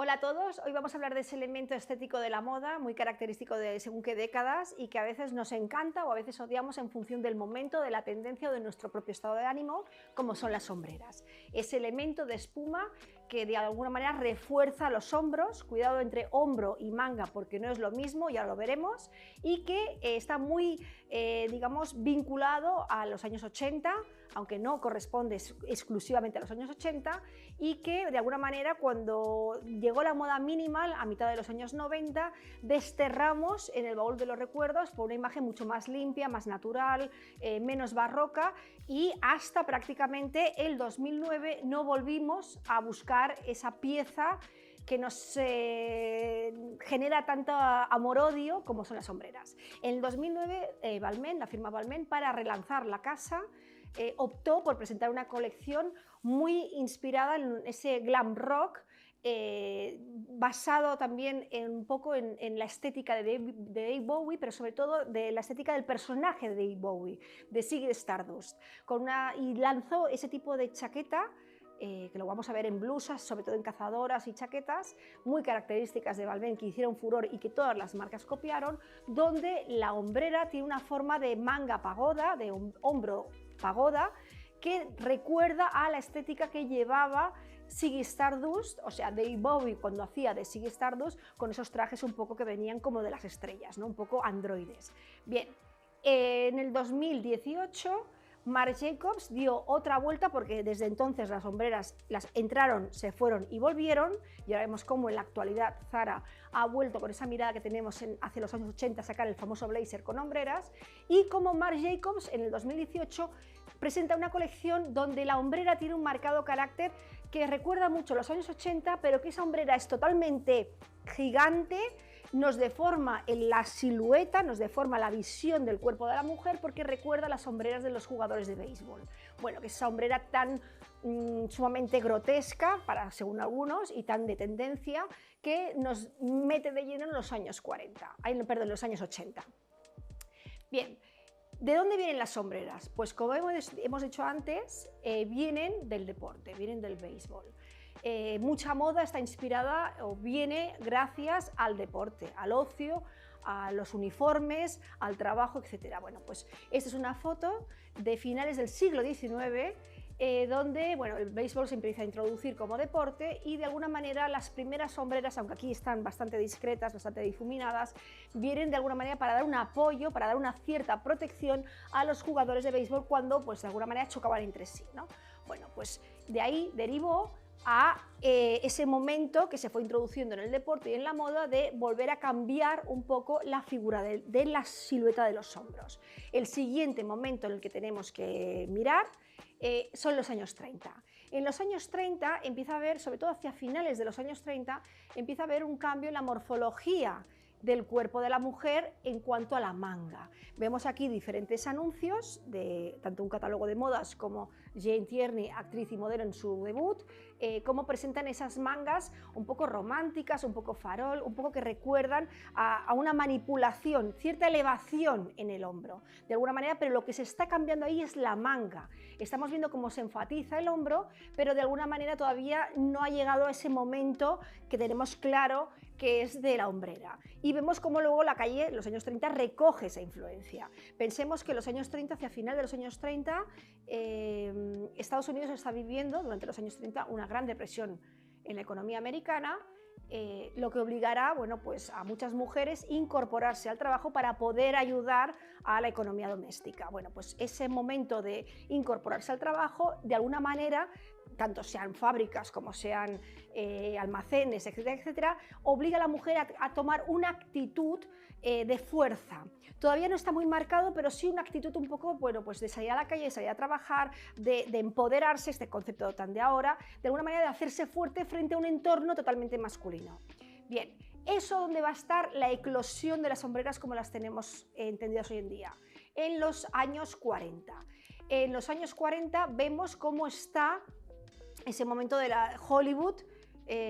Hola a todos, hoy vamos a hablar de ese elemento estético de la moda, muy característico de según qué décadas y que a veces nos encanta o a veces odiamos en función del momento, de la tendencia o de nuestro propio estado de ánimo, como son las sombreras. Ese elemento de espuma que de alguna manera refuerza los hombros, cuidado entre hombro y manga porque no es lo mismo, ya lo veremos, y que está muy, digamos, vinculado a los años 80, aunque no corresponde exclusivamente a los años 80, y que de alguna manera cuando llegó la moda minimal a mitad de los años 90, desterramos en el baúl de los recuerdos por una imagen mucho más limpia, más natural, menos barroca, y hasta prácticamente el 2009 no volvimos a buscar esa pieza que nos genera tanto amor-odio como son las sombreras. En el 2009 Balmain, la firma Balmain, para relanzar la casa, optó por presentar una colección muy inspirada en ese glam rock, basado también un poco en la estética de David Bowie, pero sobre todo de la estética del personaje de David Bowie, de Ziggy Stardust, y lanzó ese tipo de chaqueta, que lo vamos a ver en blusas, sobre todo en cazadoras y chaquetas, muy características de Balmain, que hicieron furor y que todas las marcas copiaron, donde la hombrera tiene una forma de manga pagoda, de hombro pagoda, que recuerda a la estética que llevaba Ziggy Stardust, o sea, David Bowie cuando hacía de Ziggy Stardust, con esos trajes un poco que venían como de las estrellas, ¿no? Un poco androides. Bien, en el 2018 Marc Jacobs dio otra vuelta porque desde entonces las sombreras las entraron, se fueron y volvieron, y ahora vemos cómo en la actualidad Zara ha vuelto con esa mirada que tenemos hacia los años 80 a sacar el famoso blazer con hombreras, y como Marc Jacobs en el 2018 presenta una colección donde la hombrera tiene un marcado carácter que recuerda mucho a los años 80, pero que esa hombrera es totalmente gigante, nos deforma en la silueta, nos deforma la visión del cuerpo de la mujer porque recuerda las sombreras de los jugadores de béisbol. Bueno, que esa hombrera tan sumamente grotesca, según algunos, y tan de tendencia, que nos mete de lleno en los años 40, perdón, los años 80. Bien. ¿De dónde vienen las sombreras? Pues como hemos dicho antes, vienen del deporte, vienen del béisbol. Mucha moda está inspirada o viene gracias al deporte, al ocio, a los uniformes, al trabajo, etc. Bueno, pues esta es una foto de finales del siglo XIX, donde bueno, el béisbol se empieza a introducir como deporte y de alguna manera las primeras sombreras, aunque aquí están bastante discretas, bastante difuminadas, vienen de alguna manera para dar un apoyo, para dar una cierta protección a los jugadores de béisbol cuando pues, de alguna manera chocaban entre sí, ¿no? Bueno, pues de ahí derivó a ese momento que se fue introduciendo en el deporte y en la moda de volver a cambiar un poco la figura de la silueta de los hombros. El siguiente momento en el que tenemos que mirar son los años 30. En los años 30 empieza a haber, sobre todo hacia finales de los años 30, empieza a haber un cambio en la morfología del cuerpo de la mujer en cuanto a la manga. Vemos aquí diferentes anuncios de tanto un catálogo de modas como Jane Tierney, actriz y modelo en su debut, cómo presentan esas mangas un poco románticas, un poco farol, un poco que recuerdan a una manipulación, cierta elevación en el hombro, de alguna manera, pero lo que se está cambiando ahí es la manga. Estamos viendo cómo se enfatiza el hombro, pero de alguna manera todavía no ha llegado a ese momento que tenemos claro que es de la hombrera. Y vemos cómo luego la calle, en los años 30, recoge esa influencia. Pensemos que en los años 30, hacia final de los años 30, Estados Unidos está viviendo, durante los años 30, una gran depresión en la economía americana, lo que obligará bueno, pues a muchas mujeres incorporarse al trabajo para poder ayudar a la economía doméstica. Bueno, pues ese momento de incorporarse al trabajo, de alguna manera, tanto sean fábricas como sean almacenes, etcétera, etcétera, obliga a la mujer a tomar una actitud de fuerza. Todavía no está muy marcado, pero sí una actitud un poco, bueno, pues de salir a la calle, de salir a trabajar, de empoderarse, este concepto tan de ahora, de alguna manera de hacerse fuerte frente a un entorno totalmente masculino. Bien, ¿eso dónde va a estar la eclosión de las sombreras como las tenemos entendidas hoy en día? En los años 40. En los años 40 vemos cómo está ese momento de la Hollywood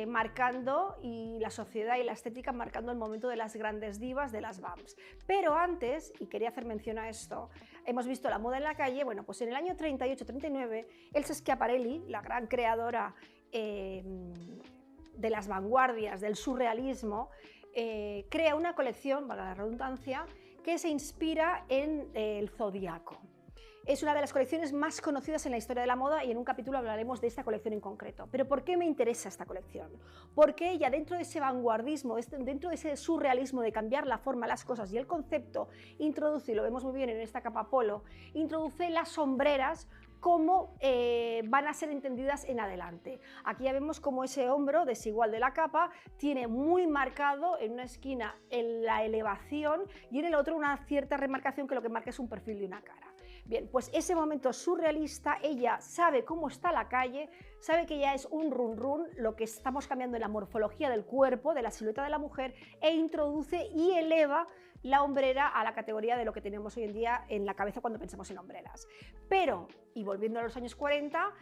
marcando, y la sociedad y la estética marcando el momento de las grandes divas, de las vamps. Pero antes, y quería hacer mención a esto, hemos visto la moda en la calle. Bueno, pues en el año 38-39, Elsa Schiaparelli, la gran creadora de las vanguardias del surrealismo, crea una colección, valga la redundancia, que se inspira en el zodiaco. Es una de las colecciones más conocidas en la historia de la moda y en un capítulo hablaremos de esta colección en concreto. ¿Pero por qué me interesa esta colección? Porque ella, dentro de ese vanguardismo, dentro de ese surrealismo de cambiar la forma, las cosas y el concepto, introduce, y lo vemos muy bien en esta capa polo, introduce las sombreras cómo van a ser entendidas en adelante. Aquí ya vemos cómo ese hombro desigual de la capa tiene muy marcado en una esquina en la elevación y en el otro una cierta remarcación que lo que marca es un perfil de una cara. Bien, pues ese momento surrealista, ella sabe cómo está la calle, sabe que ya es un run run, lo que estamos cambiando en la morfología del cuerpo, de la silueta de la mujer, e introduce y eleva la hombrera a la categoría de lo que tenemos hoy en día en la cabeza cuando pensamos en hombreras. Pero, y volviendo a los años 40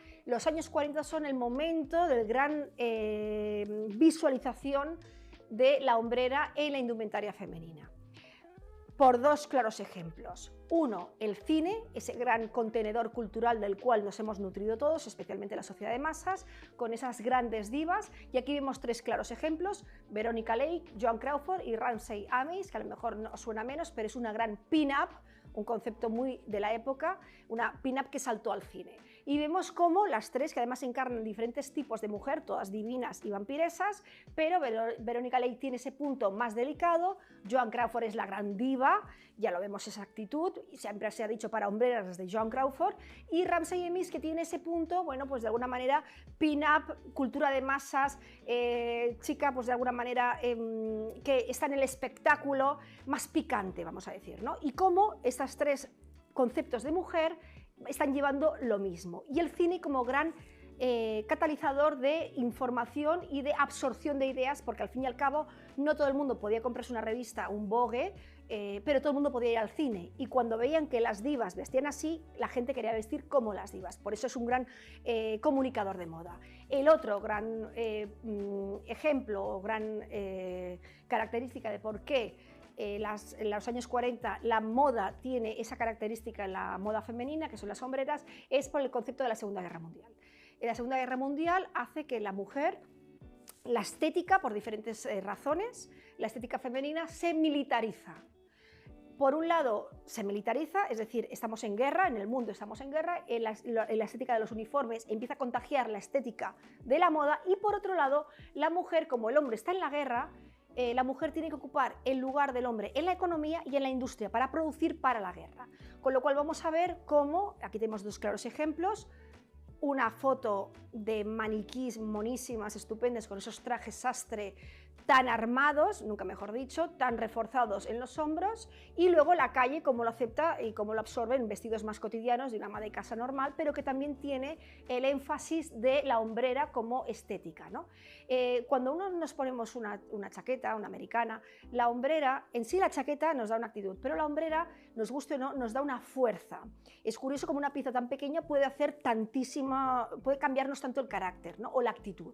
son el momento del gran visualización de la hombrera en la indumentaria femenina. Por dos claros ejemplos. Uno, el cine, ese gran contenedor cultural del cual nos hemos nutrido todos, especialmente la sociedad de masas, con esas grandes divas. Y aquí vemos tres claros ejemplos: Veronica Lake, Joan Crawford y Ramsey Amis, que a lo mejor no suena menos, pero es una gran pin-up, un concepto muy de la época, una pin-up que saltó al cine. Y vemos cómo las tres, que además encarnan diferentes tipos de mujer, todas divinas y vampiresas, pero Veronica Lake tiene ese punto más delicado, Joan Crawford es la gran diva, ya lo vemos esa actitud, y siempre se ha dicho para hombreras desde Joan Crawford, y Ramsey Amis, que tiene ese punto, bueno, pues de alguna manera pin-up, cultura de masas, chica, pues de alguna manera que está en el espectáculo más picante, vamos a decir, ¿no? Y cómo estas tres conceptos de mujer están llevando lo mismo. Y el cine como gran catalizador de información y de absorción de ideas, porque al fin y al cabo no todo el mundo podía comprarse una revista, un Vogue, pero todo el mundo podía ir al cine. Y cuando veían que las divas vestían así, la gente quería vestir como las divas. Por eso es un gran comunicador de moda. El otro gran ejemplo o gran característica de por qué en los años 40 la moda tiene esa característica en la moda femenina, que son las sombreras, es por el concepto de la Segunda Guerra Mundial. En la Segunda Guerra Mundial hace que la mujer, la estética, por diferentes razones, la estética femenina se militariza. Por un lado, se militariza, es decir, estamos en guerra, en el mundo estamos en guerra, en la estética de los uniformes empieza a contagiar la estética de la moda, y por otro lado, la mujer, como el hombre está en la guerra, la mujer tiene que ocupar el lugar del hombre en la economía y en la industria para producir para la guerra. Con lo cual vamos a ver cómo, aquí tenemos dos claros ejemplos, una foto de maniquís monísimas, estupendas, con esos trajes sastre tan armados, nunca mejor dicho, tan reforzados en los hombros, y luego la calle cómo lo acepta y cómo lo absorbe en vestidos más cotidianos de una ama de casa normal, pero que también tiene el énfasis de la hombrera como estética, ¿no? Cuando nos ponemos una chaqueta, una americana, la hombrera, en sí la chaqueta nos da una actitud, pero la hombrera, nos guste o no, nos da una fuerza. Es curioso cómo una pieza tan pequeña puede hacer tantísima, puede cambiarnos tanto el carácter, ¿no? O la actitud.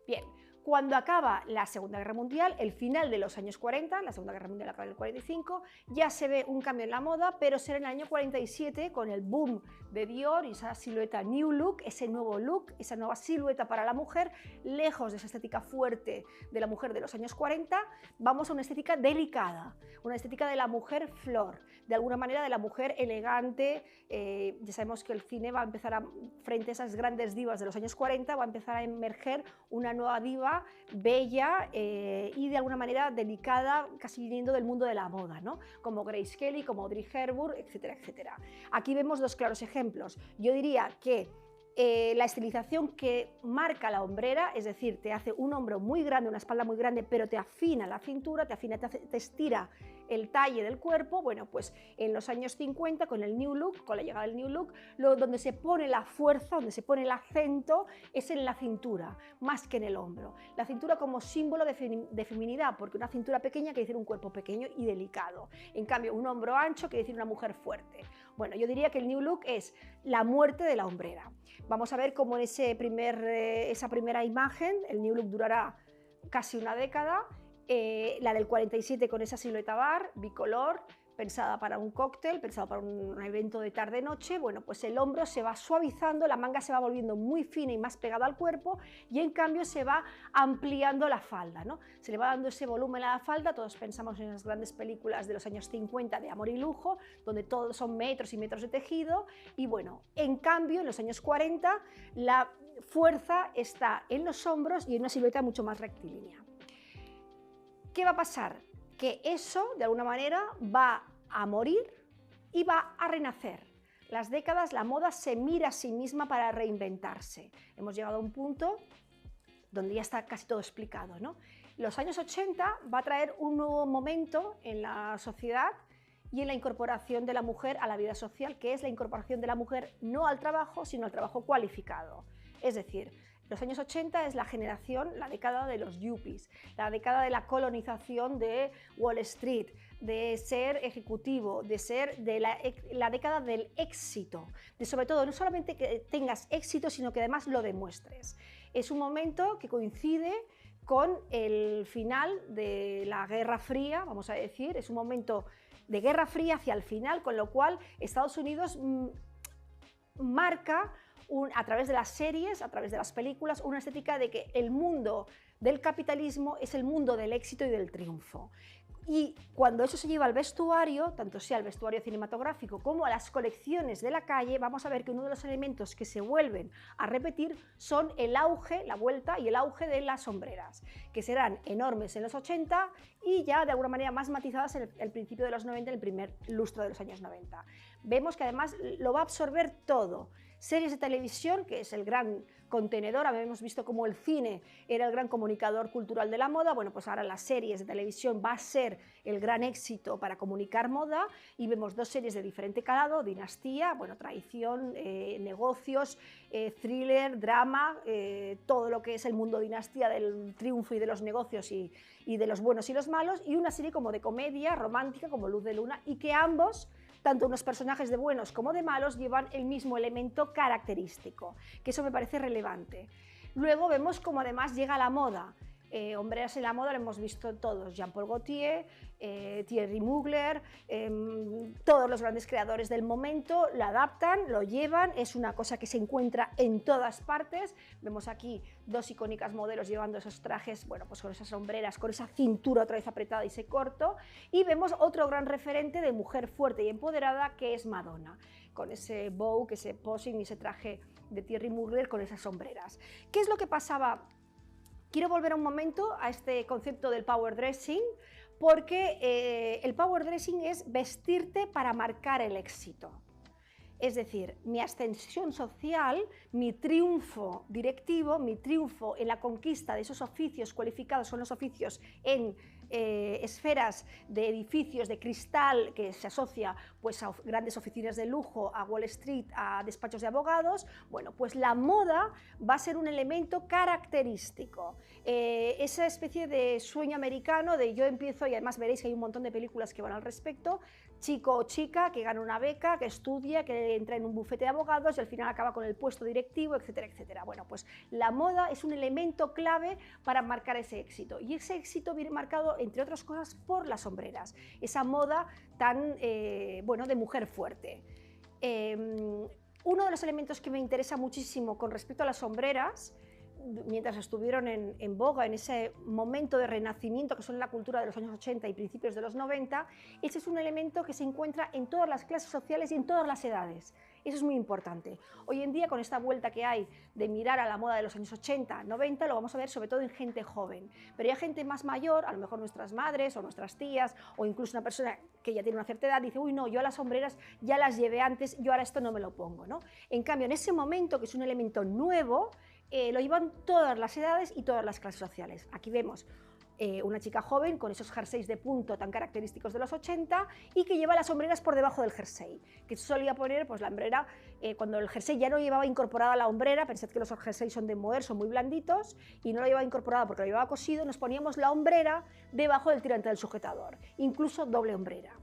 Bien. Cuando acaba la Segunda Guerra Mundial, el final de los años 40, la Segunda Guerra Mundial acaba en el 45, ya se ve un cambio en la moda, pero será en el año 47 con el boom de Dior y esa silueta New Look, ese nuevo look, esa nueva silueta para la mujer, lejos de esa estética fuerte de la mujer de los años 40, vamos a una estética delicada, una estética de la mujer flor, de alguna manera de la mujer elegante. Ya sabemos que el cine va a empezar frente a esas grandes divas de los años 40, va a empezar a emerger una nueva diva bella y de alguna manera delicada, casi viniendo del mundo de la moda, ¿no? Como Grace Kelly, como Audrey Hepburn, etcétera, etcétera. Aquí vemos dos claros ejemplos. Yo diría que la estilización que marca la hombrera, es decir, te hace un hombro muy grande, una espalda muy grande, pero te afina la cintura, te estira el talle del cuerpo. Bueno, pues en los años 50, con el New Look, con la llegada del New Look, donde se pone la fuerza, donde se pone el acento, es en la cintura, más que en el hombro. La cintura como símbolo de feminidad, porque una cintura pequeña quiere decir un cuerpo pequeño y delicado. En cambio, un hombro ancho quiere decir una mujer fuerte. Bueno, yo diría que el New Look es la muerte de la hombrera. Vamos a ver cómo en esa primera imagen, el New Look durará casi una década, la del 47 con esa silueta bar, bicolor, pensada para un cóctel, pensada para un evento de tarde-noche, bueno, pues el hombro se va suavizando, la manga se va volviendo muy fina y más pegada al cuerpo y en cambio se va ampliando la falda, ¿no? Se le va dando ese volumen a la falda, todos pensamos en las grandes películas de los años 50 de amor y lujo, donde todos son metros y metros de tejido y bueno, en cambio en los años 40 la fuerza está en los hombros y en una silueta mucho más rectilínea. ¿Qué va a pasar? Que eso, de alguna manera, va a morir y va a renacer. Las décadas, la moda se mira a sí misma para reinventarse. Hemos llegado a un punto donde ya está casi todo explicado, ¿no? Los años 80 va a traer un nuevo momento en la sociedad y en la incorporación de la mujer a la vida social, que es la incorporación de la mujer no al trabajo, sino al trabajo cualificado. Es decir, los años 80 es la generación, la década de los yuppies, la década de la colonización de Wall Street, de ser ejecutivo, de ser de la década del éxito, de sobre todo no solamente que tengas éxito, sino que además lo demuestres. Es un momento que coincide con el final de la Guerra Fría, vamos a decir, es un momento de Guerra Fría hacia el final, con lo cual Estados Unidos marca a través de las series, a través de las películas, una estética de que el mundo del capitalismo es el mundo del éxito y del triunfo. Y cuando eso se lleva al vestuario, tanto sea el vestuario cinematográfico como a las colecciones de la calle, vamos a ver que uno de los elementos que se vuelven a repetir son el auge, la vuelta y el auge de las sombreras, que serán enormes en los 80 y ya de alguna manera más matizadas en el principio de los 90, en el primer lustro de los años 90. Vemos que además lo va a absorber todo. Series de televisión, que es el gran contenedor, habíamos visto cómo el cine era el gran comunicador cultural de la moda, bueno, pues ahora las series de televisión va a ser el gran éxito para comunicar moda y vemos dos series de diferente calado, Dinastía, bueno, traición, negocios, thriller, drama, todo lo que es el mundo Dinastía del triunfo y de los negocios y de los buenos y los malos, y una serie como de comedia romántica como Luz de Luna, y que ambos, tanto unos personajes de buenos como de malos, llevan el mismo elemento característico, que eso me parece relevante. Luego vemos cómo además llega la moda. Hombreras en la moda lo hemos visto todos, Jean Paul Gaultier, Thierry Mugler, todos los grandes creadores del momento lo adaptan, lo llevan, es una cosa que se encuentra en todas partes. Vemos aquí dos icónicas modelos llevando esos trajes, bueno, pues con esas hombreras, con esa cintura otra vez apretada y ese corto, y vemos otro gran referente de mujer fuerte y empoderada que es Madonna, con ese bow, ese posing y ese traje de Thierry Mugler con esas sombreras. ¿Qué es lo que pasaba? Quiero volver un momento a este concepto del power dressing, porque el power dressing es vestirte para marcar el éxito. Es decir, mi ascensión social, mi triunfo directivo, mi triunfo en la conquista de esos oficios cualificados, son los oficios en esferas de edificios de cristal que se asocia pues, a grandes oficinas de lujo, a Wall Street, a despachos de abogados. Bueno, pues la moda va a ser un elemento característico. Esa especie de sueño americano de yo empiezo, y además veréis que hay un montón de películas que van al respecto, chico o chica que gana una beca, que estudia, que entra en un bufete de abogados y al final acaba con el puesto directivo, etcétera, etcétera. Bueno, pues la moda es un elemento clave para marcar ese éxito, y ese éxito viene marcado, entre otras cosas, por las sombreras, esa moda tan, bueno, de mujer fuerte. Uno de los elementos que me interesa muchísimo con respecto a las sombreras, mientras estuvieron en boga en ese momento de renacimiento que son la cultura de los años 80 y principios de los 90, ese es un elemento que se encuentra en todas las clases sociales y en todas las edades. Eso es muy importante. Hoy en día, con esta vuelta que hay de mirar a la moda de los años 80, 90, lo vamos a ver sobre todo en gente joven. Pero ya gente más mayor, a lo mejor nuestras madres o nuestras tías, o incluso una persona que ya tiene una cierta edad, dice, uy, no, yo a las sombreras ya las llevé antes, yo ahora esto no me lo pongo, ¿no? En cambio, en ese momento, que es un elemento nuevo, lo llevan todas las edades y todas las clases sociales. Aquí vemos una chica joven con esos jerseys de punto tan característicos de los 80 y que lleva las hombreras por debajo del jersey, que solía poner pues, la hombrera, cuando el jersey ya no llevaba incorporada la hombrera, pensad que los jerseys son de moher, son muy blanditos, y no lo llevaba incorporada porque lo llevaba cosido, nos poníamos la hombrera debajo del tirante del sujetador, incluso doble hombrera.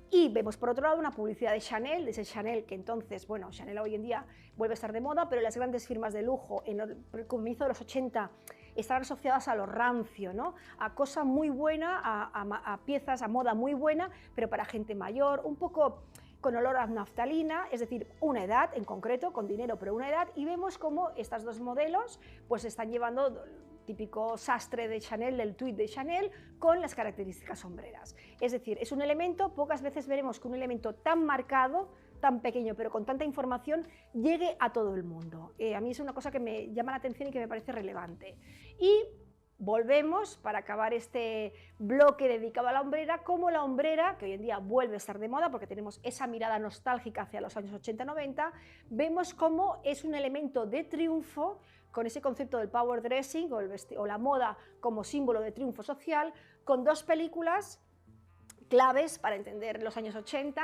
Y vemos por otro lado una publicidad de Chanel, de ese Chanel que entonces, bueno, Chanel hoy en día vuelve a estar de moda, pero las grandes firmas de lujo en el comienzo de los 80 estaban asociadas a lo rancio, ¿no? A cosa muy buena, a piezas, a moda muy buena, pero para gente mayor, un poco con olor a naftalina, es decir, una edad en concreto, con dinero, pero una edad, y vemos cómo estas dos modelos pues están llevando típico sastre de Chanel, del tweed de Chanel, con las características sombreras. Es decir, es un elemento, pocas veces veremos que un elemento tan marcado, tan pequeño, pero con tanta información, llegue a todo el mundo. A mí es una cosa que me llama la atención y que me parece relevante. Y volvemos, para acabar este bloque dedicado a la hombrera, como la hombrera, que hoy en día vuelve a estar de moda porque tenemos esa mirada nostálgica hacia los años 80-90, vemos cómo es un elemento de triunfo, con ese concepto del power dressing o la moda como símbolo de triunfo social, con dos películas claves para entender los años 80,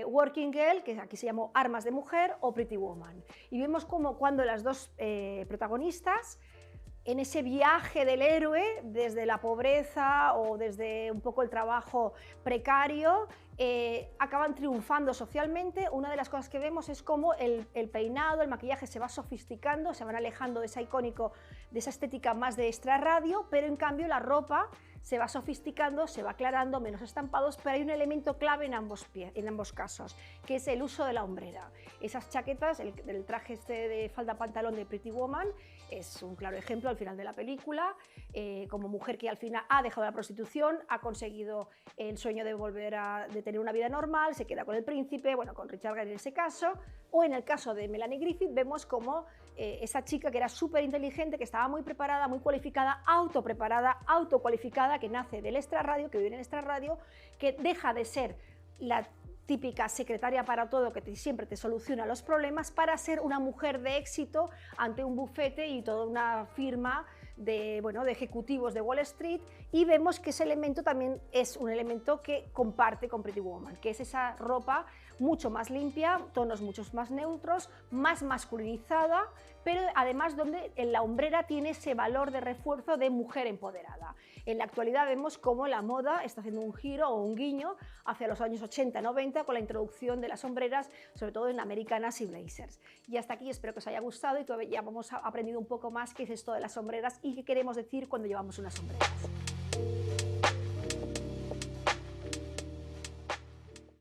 Working Girl, que aquí se llamó Armas de Mujer, o Pretty Woman. Y vemos cómo cuando las dos protagonistas, en ese viaje del héroe, desde la pobreza o desde un poco el trabajo precario, acaban triunfando socialmente. Una de las cosas que vemos es cómo el peinado, el maquillaje se va sofisticando, se van alejando de esa estética más de extrarradio, pero en cambio la ropa se va sofisticando, se va aclarando, menos estampados, pero hay un elemento clave en ambos casos, que es el uso de la hombrera. Esas chaquetas, el traje este de falda-pantalón de Pretty Woman, es un claro ejemplo al final de la película, como mujer que al final ha dejado la prostitución, ha conseguido el sueño de volver de tener una vida normal, se queda con el príncipe, bueno, con Richard Gere en ese caso, o en el caso de Melanie Griffith vemos como esa chica que era súper inteligente, que estaba muy preparada, muy cualificada, autopreparada, autocualificada, que nace del extrarradio, que vive en el extrarradio, que deja de ser la típica secretaria para todo que siempre te soluciona los problemas, para ser una mujer de éxito ante un bufete y toda una firma de ejecutivos de Wall Street, y vemos que ese elemento también es un elemento que comparte con Pretty Woman, que es esa ropa mucho más limpia, tonos mucho más neutros, más masculinizada, pero además donde en la hombrera tiene ese valor de refuerzo de mujer empoderada. En la actualidad vemos cómo la moda está haciendo un giro o un guiño hacia los años 80-90 con la introducción de las sombreras, sobre todo en americanas y blazers. Y hasta aquí espero que os haya gustado y que ya hemos aprendido un poco más qué es esto de las sombreras y qué queremos decir cuando llevamos unas sombreras.